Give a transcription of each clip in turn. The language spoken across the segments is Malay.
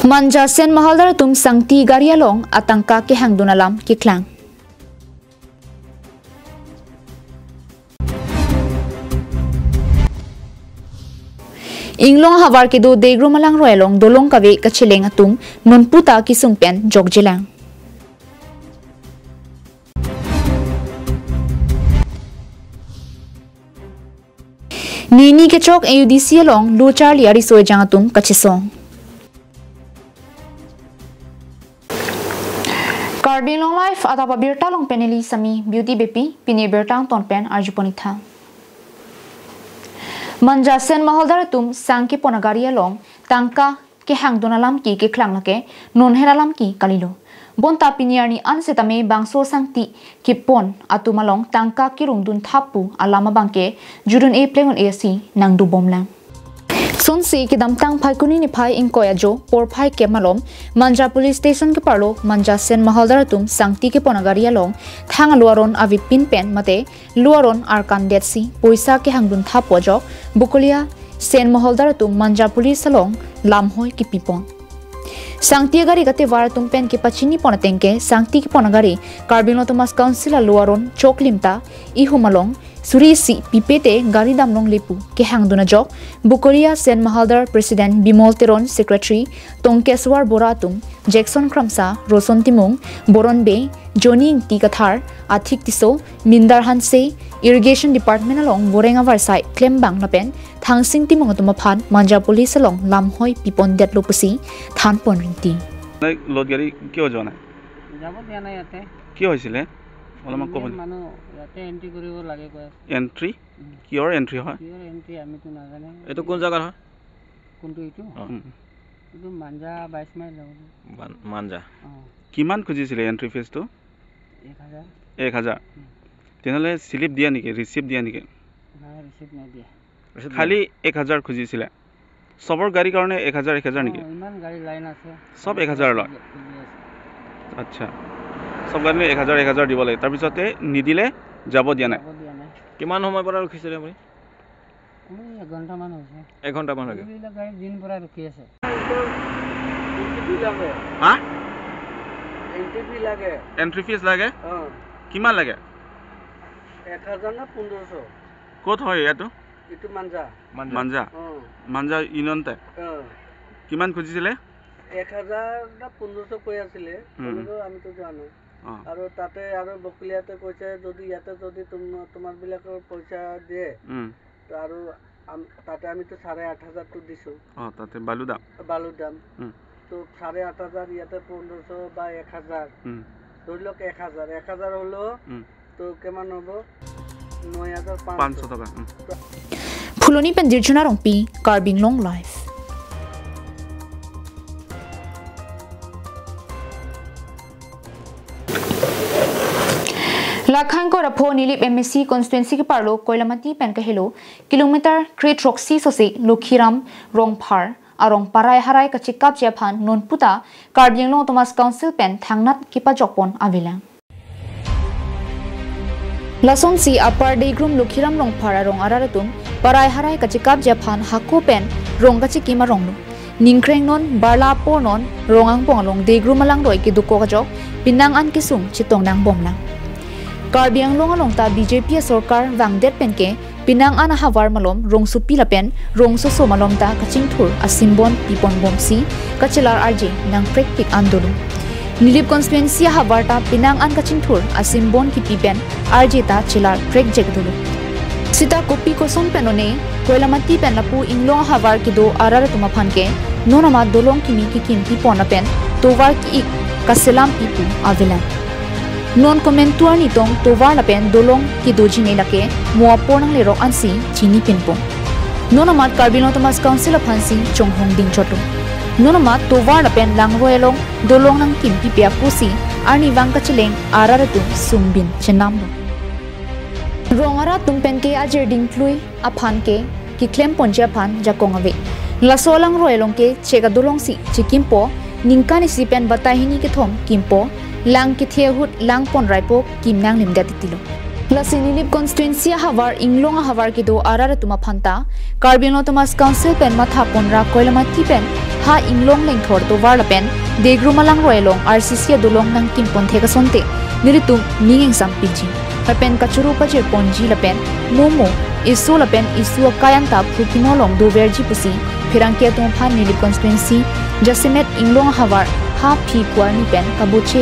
Manja sen mahaldar tum sangti KarbiAnglong atangka ke hangdunalam ke klang. Inglong havar ke do degro malang royalong dolong kawe kachileng atum non puta ki sungpen jogjelang. Nini ke chok AUDC along lu charlie ari soe jangatum kachisong. KarbiAnglongLIVE atapa birta long peneli sami beauty bepi pini birtang ton pen arjuponitha. Manja sen mahaldar tum sangki KarbiAnglong tangka ke hangdonalam ki ke klanglake non heralam ki kalilo. Bonta piniarni ansetame bangso sangti ki pon atumalong tangka ki rungdun thapu alama bangke jurun e plengon AC nang du bomlang. Son se ki damtang phai kuni ni phai inkoya jo por phai ke malom Manja police station ke parlo Manja sen mahaldar tum sangti ke KarbiAnglong thang luaron avi pin pen mate luaron arkan detsi poisa ke hangdun thapo jok bukolia sen mahaldar tum Manja police along lamhoi ki pipon. Sangti gari gate war tumpen ke pachini ponatengke sangti ke ponagari KarbiAnglong Thomas Council luaron choklimta ihumalong surisi pipete gari damlong lepu ke hangduna jok bukoria sen mahaldar president Bimol Teron secretary Tongkeswar Boratum Jackson Kramsa Roson Timung Boron Bay Johnny Ti Kathar Athik Tiso Mindar Hanse irrigation department along Borenga Varsai Klembang Lapen Thangsing Timung Tumaphan Manja police along Lamhoi Pipon Detlopusi Thanpon Rinti load gari kyo jona jabo dia na yate ki hoisile ola mak kobol manu yate entry koribo lage koy entry kior entry hoy kior entry ami to nagane eto kon jagar hoy kuntu itu itu Manja 22 mail Manja kiman khujisile entry fees to 1000 tenale slip dia niki receipt dia niki na receipt na dia খালি 1000 খুজিছিলে সবৰ গাড়ী কাৰণে 1000 নেকি ইমান গাড়ী লাইন আছে সব 1000 লয় আচ্ছা সব গাড়ী 1000 দিব লাগে তাৰ পিছতে নিদিলে যাব দিয়া নাই কিমান সময় পৰা ৰখিছিলে আপুনি 1 ঘণ্টা মান হৈছে 1 ঘণ্টা মান লাগে এই গাড়ী দিন পৰা ৰখি আছে হা এন্ট্রি ফিস লাগে কিমান লাগে 1000 না 1500 কত হয় এটো itu Manja Manja ইনন্তে কিমান খুজিছিলে 1000 না 1500 কই আছিলে কিন্তু আমি তো জানো আৰু তাতে আৰু বকলিয়াতে কৈছে যদি ইয়াতে যদি তোমাৰ বিলাকৰ পইচা দিয়ে আৰু তাতে আমি তো 8500 তো দিছো তাতে বালু দাম তো 8500 ইয়াতে 1500 বা 1000 ধৰি লওক 1000 হলো তো কেমান হ'ব 9500 টাকা Fuloni pendirjuna rongpi KarbiAnglongLIVE. Lakhang ko rapho nilip MSC constituency ke parlo Koilamati pen ka helo kilometer crate roxy sosi Lokhiram Rongphar arong parai harai ka chikap jephan nonputa KarbiAnglong Thomas Council pen thangnat kipa jokpon avilang. Lason si upper degrum Lokhiram Rongphar arong araratum parai harai kachikap japhan hakko pen rong kachiki maronglu ningkreng non barla po non rongang pongalong degrum malang roi ki duko kajok pinang an kisum chitong nang bomlang KarbiAnglong along ta BJP sarkar wangdet penke pinang an havar malom rong supi lapen rong so malom ta kaching thur asimbon pipon bomsi kachilar RJ nang prek pik andolu Nilip constituency havarta pinang an kaching thur asimbon ki pipen RJ ta chilar prek jegdulu Sita kopi kosom penone Koilamati pen lapu Inglong havar kido arar tumaphan ke nonama dolong kimi ki kinti pona pen tovar ki ik kaselam pipu avilan non komentuar ni tong tovar la pen dolong ki doji ne lake moa ponang le ro ansi chini pinpong nonama KarbiAnglong Thomas Council of Hansi chonghong ding choto nonama tovar la pen langroelong dolong nang kimpi pia pusi arni wangka chileng arar tu sumbin chenam Rongara tumpen ke ajer dingklui aphan ke ki klem ponja phan jakongave lasolang roelong ke chega dolong si chikimpo ningkani sipen batahini ke thom kimpo lang ki thehut lang pon raipo kimnang limda titilo Lasinilip constituency Havar Inglong Havar kido arar tuma phanta KarbiAnglong Thomas Council pen matha ponra koilamati pen ha Inglong lengthor to warla pen degrumalang roelong RCC dolong nang kimpon theka sonte niritum ningeng sampiji pen kachuru pajir ponji lapen momo isu lapen isu kayanta phukinolong do verji pusi phirangkia tum phan nilip constituency Jasimet Inglong Havar ha phi kwarni pen kabuche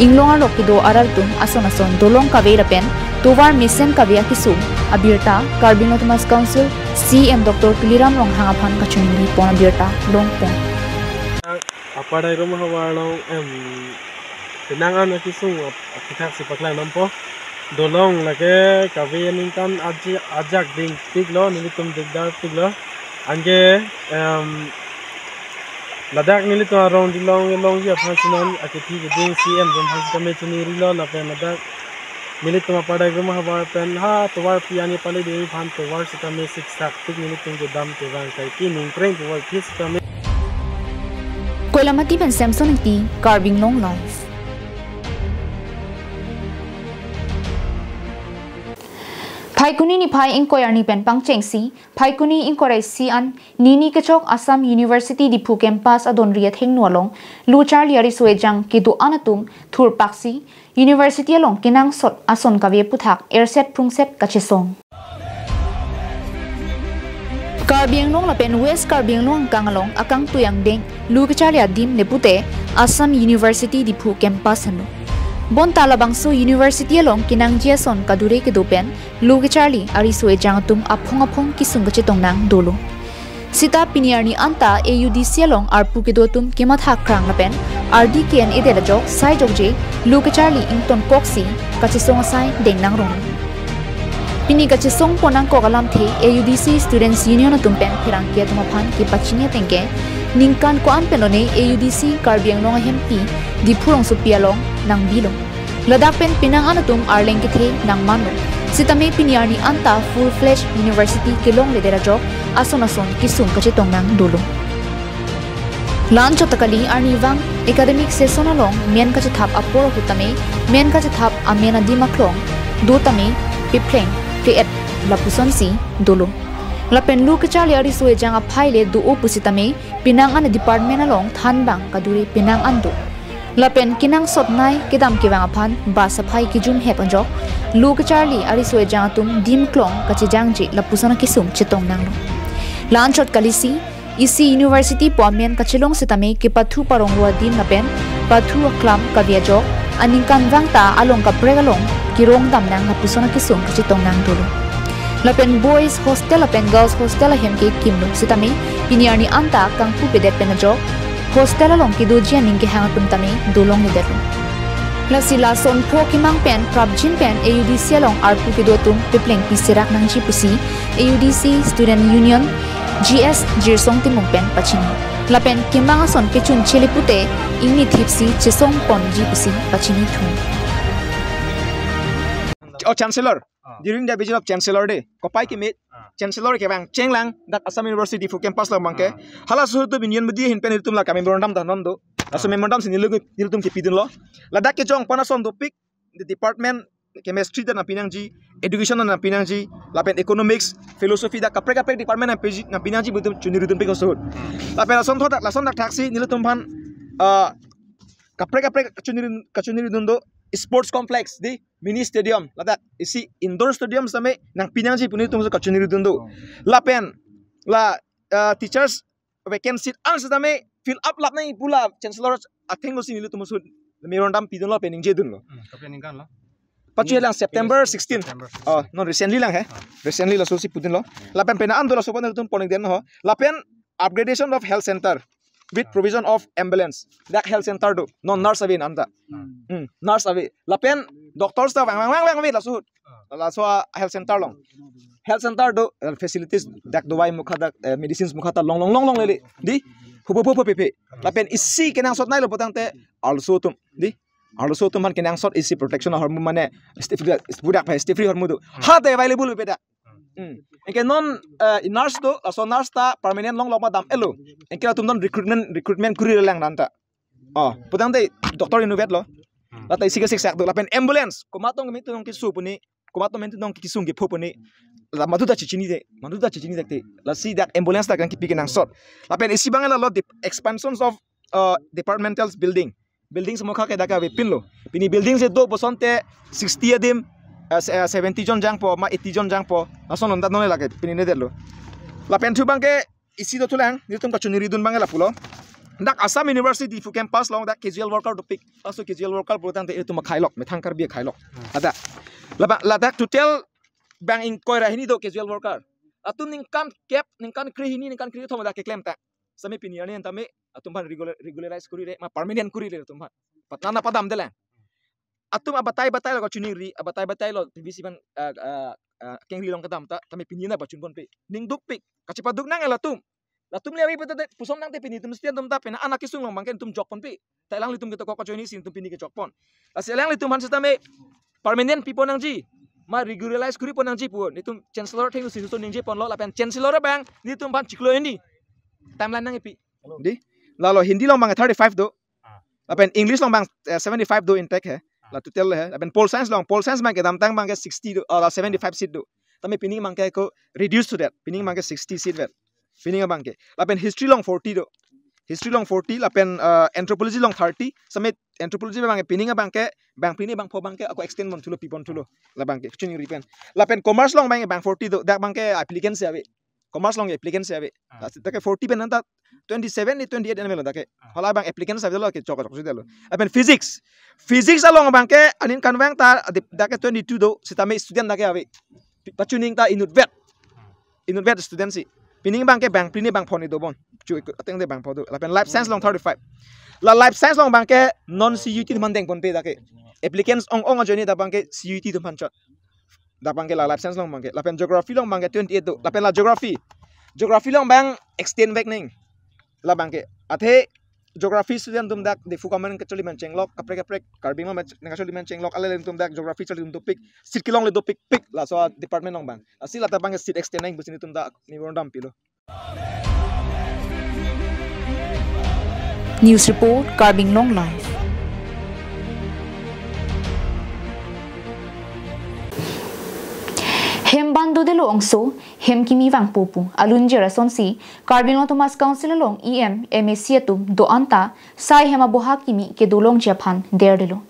Inglong lokido arar tum ason dolong kavera pen Tovar Mission Kavia Kisu Abirta KarbiAnglong Thomas Council CM Dr. Tuliram Long Hangaphan Kachunili Pon Abirta Longpon Apa dari rumah warung tenangan lagi semua kita sepaklah nampak dolong lagi kavia ningkan ajak ding tiglo nilitum digdar tiglo angge ladak nilitum around long ya fasinan akiti ding CM jom hasil kami cuniri lo lapen ladak Militum apa dari rumah pen ha tuar piani pale di pan tuar kita mesik saktik militum gedam tuang kai kini keren tuar kis kami. Koilamati pen Samson iti KarbiAnglongLIVE. Phaikuni ni phai inkoyarni pen pangchengsi phaikuni inkorai si an nini kechok Assam University Dipu campus adon riat hengnualong luchar liari suejang kidu anatum thur paksi University along kinang sot ason kavie puthak airset prungset kachesong KarbiAnglong lapen West KarbiAnglong kangalong akang tuyang deng lu kechalia dim nepute Assam University Dipu campus hanu Bon talabangso University along kinang jiason kadure kedopen luge Charlie ari sue jangatum aphong kisung kachetong nang dolo sita piniarni anta AUDC along arpu kedotum kimat hakrang lapen RDKN edela jok sai jokje luge Charlie ington koksi kachesong sai dengnang rong pini kachesong ponang kogalam the AUDC Students Union atumpen phirangkia tumaphan ki pachinia tengke ningkan ko anpenone AUDC KarbiAnglong hempi dipurong supialong nang bilong ladak pen pinang anatum arleng kithe nang mano sitame piniarni anta full fledged university kilong ledera jok ason kisung kachetong nang dolo lan chotakali arniwang academic session along men kachethap apor hutame men kachethap amena dimaklong dotame pipleng create lapusonsi dolo lapen lu kechali ari suejang a phaile du opusitame pinang an department along thanbang kaduri pinang andu lapen kinang sotnai kedam kiwang aphan ba saphai kijum het onjok lu kechali ari suejang atum dim klong kachijangji lapusana kisum chitong nanglo lanchot kalisi isi university pomen kachilong sitame ki pathu parong ro din lapen pathu klam kavia jok aningkan wangta along ka pregalong kirong damnang lapusana kisum chitong nang dolo lapen boys hostel lapen girls hostel hem ke kimno sitame piniarni anta kangpu pedet penajo hostel along ki dojian ning ke hangatum tame dolong ni deru lasila son pho kimang pen prabjin pen AUDC along arpu ki dotum pipleng pisirak nang ji pusi AUDC Student Union GS jirsong timung pen pachini lapen kimang son ke chun chelepute ingni thipsi chesong pon ji pusi pachini thu Chancellor during the visit of Chancellor day kopai ki meet Chancellor ke bang chenglang that Assam University fu campus la bangke hala su tu binian budi hin pen hitum la kami memorandum ta nom do aso memorandum sin nilutum ki pidun lo ladak ke jong panason do pick the department chemistry da na pinangji education na pinangji lapen economics philosophy da kapre department na pinangji butum chunirutum pe ko so lapen ason thodak lason dak taxi nilutum phan kapre kachuniridun do sports complex di mini stadium ladak isi indoor stadium same nang pinangji puni tum so kachuni ridundo lapen la teachers vacancy ans same fill up lap nai pula chancellor atheng lo sinilu tum so memorandum pidun lo pening je dun lo kapening kan lo pachu lang September 16 no recently lang recently lo so si pudun lo lapen pena ando lo so pon tum poning den ho lapen upgradation of health center with provision of ambulance that health center do no nurse away anta nurse away lapen doctors ta wang la su health center long health center do facilities dak dowai mukha dak medicines mukha ta long lele di hubo pepe lapen isi kenang sot nai lo potang te also tum man kenang sot isi protection hormone mane stay free hormone do ha te available pe da enke non nurse do so nurse ta permanent long ma dam elo enke tum non recruitment kuri lang nanta putang dei doctor innovate lo la tai sik sak do la pen ambulance ko matong mi tung ki su puni kumat to mentu dong kisung ge phoponi la maduda chichini dekte la see that ambulance ta kan kipi nang sot la pen isi bangala lot the expansions of departmental building semua kha ke daka we pinlo pini building se do bosonte 60 adim 70 jon jang po ma 80 jon jang po ason onda none lage pini ne delo la pen thu bangke isi do thulang ni tum ka chuniri dun bangala pulo dak Assam University fu campus long dak casual worker topic also casual worker pulang te itu ma khailok methang karbi khailok ada la dak to tell bang in koi rahini do casual worker atum ningkan cap ningkan kri thoma da ke claim ta sami piniar ni antame atum ban regularize kuri re ma permanent kuri re atum ban patna padam dela atum abatai lo chuni ri abatai lo tvc ban kengri long kadam ta tame pinina bachun bon pe ning duk pe kachipa duk nang latum lewi pete pusom nang te pini tum stian tum ta pena anak kisung long bangken tum jok pon pe tailang litum ke to ko choni sin tum pini ke jok pon aselang litum han setame permanent people nang ji ma regularize kuri pon nang ji pu nitum chancellor thengu sin to ning ji pon lo la pen chancellor bang nitum ban chiklo ini timeline nang ipi di la lo hindi long bang 35 do la pen english long bang 75 do intake hai la to tell hai la pen pol science bang ke dam tang bang ke 60 do 75 seat do tame pining bang ke ko reduce to that pining bang ke 60 seat vet pining bang ke la pen history long 40 do history long 40 la pen anthropology long 30 samet anthropology bang pining bang ke bang pini bang pho bang ke ako extend mon thulo pipon thulo la bang ke chuni ripen la pen commerce long bang 40 do dak bang ke applicants ave commerce long applicants ave ta ke 40 pen anta 27 ni 28 enmelo da ke hola bang applicants ave lo ke chok delo la pen physics along bang ke anin kan bang ta da ke 22 do sitame student da ke ave pachuning ta inut vet student si pining bang ke bang pini bang phone do bon chu ateng de bang pho do la pen life science long 35 la life science long bang ke non CUT man deng pon pe da ke applicants ong ajoni da bang ke CUT dum pan chat da bang ke la life science long bang ke la pen geography long bang ke 28 do la pen la geography long bang extend back ning la bang ke athe geography student dum dak de fukaman ke choli man chenglok kaprek karbi ma na choli man chenglok ale dum dak geography choli dum topic circle long le do pick la so department long bang asila ta bang ke seat extend ning busini tum dak ni rondam pilo. News report KarbiAnglongLIVE. Hem bando de lo ongso hem kimi wang popu alun jera sonsi KarbiAnglong Thomas Council long MAC tu do anta sai hema boha kimi ke dolong japan der delo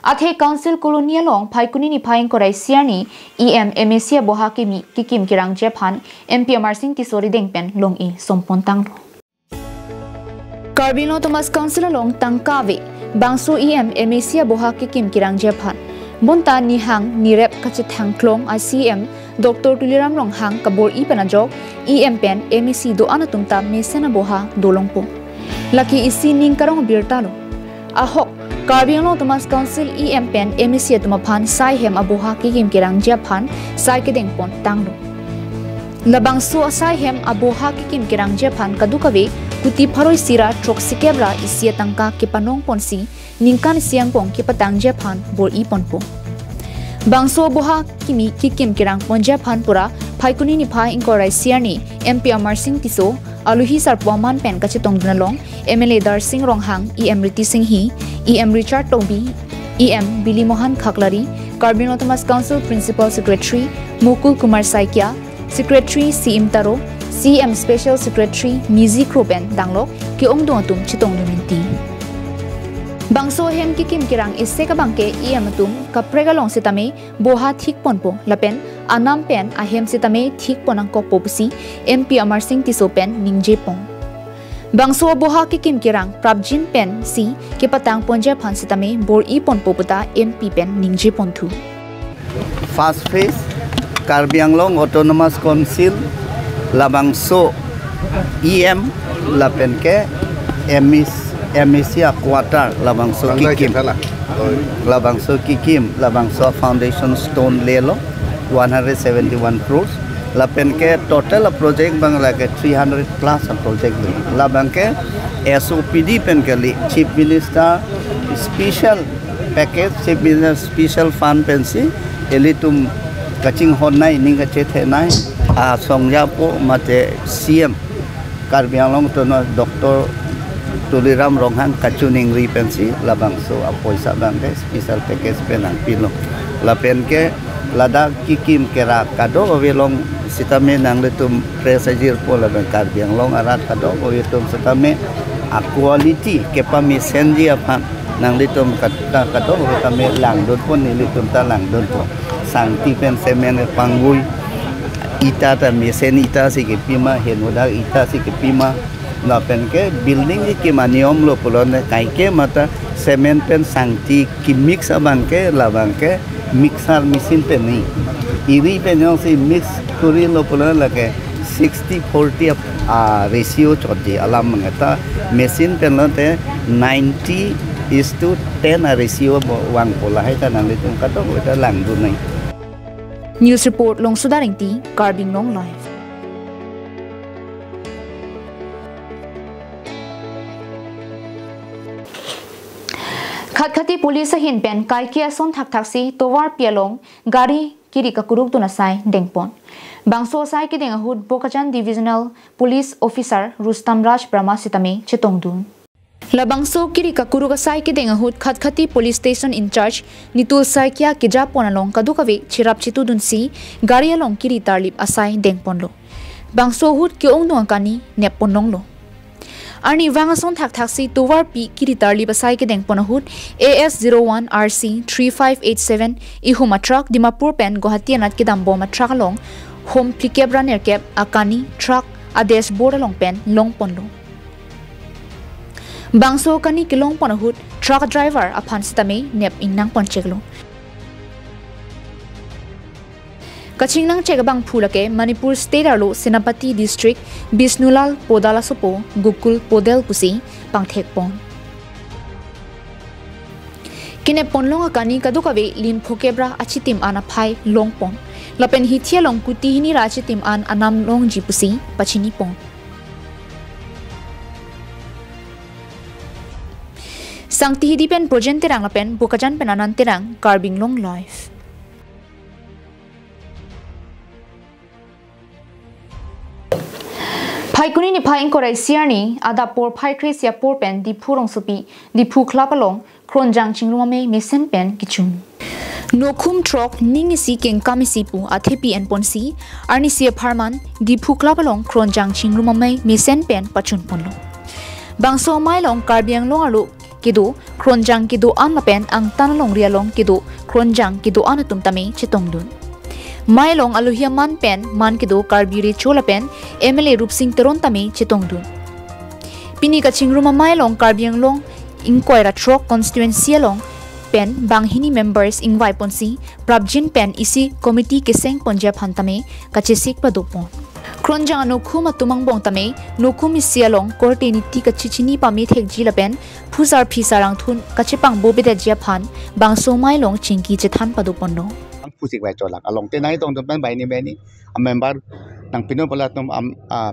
athe council colonial long phaikuni ni phaing korai siani MAC boha kimi kikim kirang japan MP Amarsing Tisori dengpen long e sompon tanglo KarbiAnglong Thomas Council long tangkawe bangso MAC boha kikim kirang japan Bonta ni hang ni rep kachit hang klong ICM Dr. Tuliram Rong hang kabor ipanajok pen MEC do anatumta mesena boha dolongpo laki isi ning karong birtalo ahok KarbiAnglong Thomas Council pen MEC tumaphan sai hem aboha kikim kirang japan sai kedeng pon tanglo labang so sai hem aboha kikim kirang japan kadukawe kuti pharoi sira troksikebra isia tangka kipanong ponsi ningkan siang pong kipatang japan bor iponpo bangso boha kimi kikim kirang pon japan pura phaikuni ni phai inkorai siani MP Amarsing Tiso aluhi sarpwaman pen kachitong dunalong MLA Dar Singh Ronghang Riti Singh hi Richard Tobi Billy Mohan Khaklari KarbiAnglong Thomas Council Principal Secretary Mukul Kumar Saikia Secretary CM Taro CM Special Secretary Mizi Kropen Danglok ki ongdong tum chitong duminti bangso hem kikim kirang isse ka bangke tum kaprega long sitame boha thik ponpo lapen anam pen ahem sitame thik ponang ko popusi MP Amarsing Tiso pen ningje pong bangso boha kikim kirang prabjin pen si ke patang ponja phan sitame bor I pon poputa MP pen ningje ponthu first phase KarbiAnglong Autonomous Council labangso lapen ke MEC quarter labangso kikim labangso foundation stone lelo 171 crores lapen ke total project bangla ke 300 plus project labang ke SOPD pen ke li chief minister special package chief minister special fund pensi elitum kaching honai ninga chethe nai a songjapo mate CM KarbiAnglong tono Dr. Tuliram Ronghang kachuning ripensi labang so apoisa bangke special package penang pilo lapen ke lada kikim kera kado ovelong sitame nang letum presajir pola ben Karbi Anglong arat kado ovetum sitame a quality kepa mesenji apa nang letum kado sitame langdon pon ni letum ta langdon pon sangti pen semen pangui ita ta mesen ita si kepima henoda ita si kepima na pen ke building ki maniom lo polon kai ke mata semen pen sangti ki mix abang ke labang ke mixer mesin pen ni iri pen yang si mix kuri lo polon lage 60-40 ratio chodi alam mangata mesin pen lo te 90:10 ratio wang pola hai ta nang litung kato ta lang du nai. News report long sudaringti KarbiAnglongLIVE. Khat-khati police hin pen kaikia son thak-thaksi towar pialong gari kiri kakuruk tu nasai dengpon. Bangso sai ki denga hud Bokachan Divisional Police Officer Rustam Raj Brahma sitame chetongdun. Labangso kiri kakuruk sai ki denga hud khat-khati police station in charge nitul sai kya kija ponalong kadukave chirap chitu dunsi gari along kiri tarlip asai dengpon lo. Bangso hud ki ong kani neponong lo. Arni Vangason Thak-Thaksi Towar P Kiri Tarlip asai ki dengpon hud AS01 RC 3587 ihuma truck Dimapur pen Guwahati anat ki damboma truck along home plikebra nerkep akani truck a dashboard along pen longpon lo. Bangso kani kilong pon hud truck driver aphan sitame nep ingnang pon cheklo. Kachingnang chekabang phulake Manipur State arlo Senapati District Bisnulal Podala sopo Gukul Podel pusi pangthek pon. Kine ponlong akani kadukave lin phokebra achitim ana phai longpon. Lapen hithia long kuti hini rachitim an anam long jipusi pachini pon. Sangti hidipen projente rang lapen Bokachan penanan terang KarbiAnglongLIVE. Pai kuni ni pai ingkorai siarni ada por pai kresia por pen di purong supi di pu klapalong kronjang chingrumame mesen pen kichun. Nokum trok ningisi keng kamisi pu athepi en ponsi arni sia parman di pu klapalong kronjang chingrumame mesen pen pachun ponlo. Bangso mailong KarbiAnglong alu kido kronjang kido an pen ang tanalong rialong kido kronjang kido anatum tame chitongdun. Mailong aluhia man pen man kido Karbiri chola pen MLA Rupsing Teron tame chitongdun. Pini ka chingruma mailong KarbiAnglong inquire trok constituency along pen banghini members ingwai ponsi prabjin pen isi committee keseng ponjab hantame kachesik padopon. Kronjang anokhum atumang bong tame nokhum isialong korte niti kachichini pami thekji lapen phuzar phisarang thun kachepang bobede japhan bangso mailong chingki chethan padopon no. Pusik baca lah. Along tenai tong tempat bayi ni member nang pino pula tum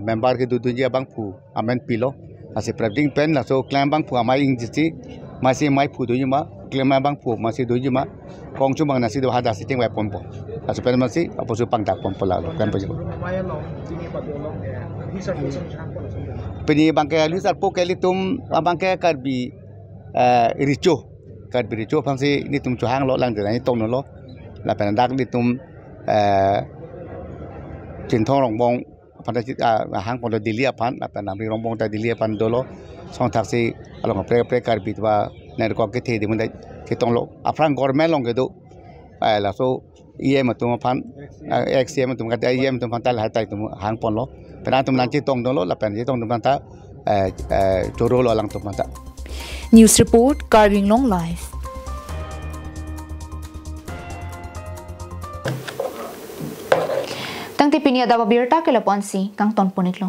member ke dudu dia bang pu amen pilo masih printing pen lah so klaim bang pu amai ingji masih mai pu duju ma klaim bang pu masih duju ma kong cuma nasi dua hadas sih tinggal pompo masih pen masih apa su pangdak pompo lah kan pun peni bangkai alis arpo kali tum bangkai Karbi rico pangsi ni tum cuhang lo lang jadi tong lo là phải đặt đi tum truyền thông lòng bông phần đại hàng phần đại Delhi pan là phải làm đi lòng bông tại Delhi pan đó lo xong thạc sĩ lòng pre Karbi và này có cái thế thì mình đấy cái tông lộ Afran government lòng cái đó là số em mà tụi pan XM mà tụi cái em tụi pan tại là tại tụi hàng phần lo phải làm tụi làm chỉ tông đó lo là phải chỉ tông tụi pan ta chỗ đó lo làm tụi pan ta. News report KarbiAnglongLIVE. Tang tipini ada babirta ke laponsi kang ton punitlo.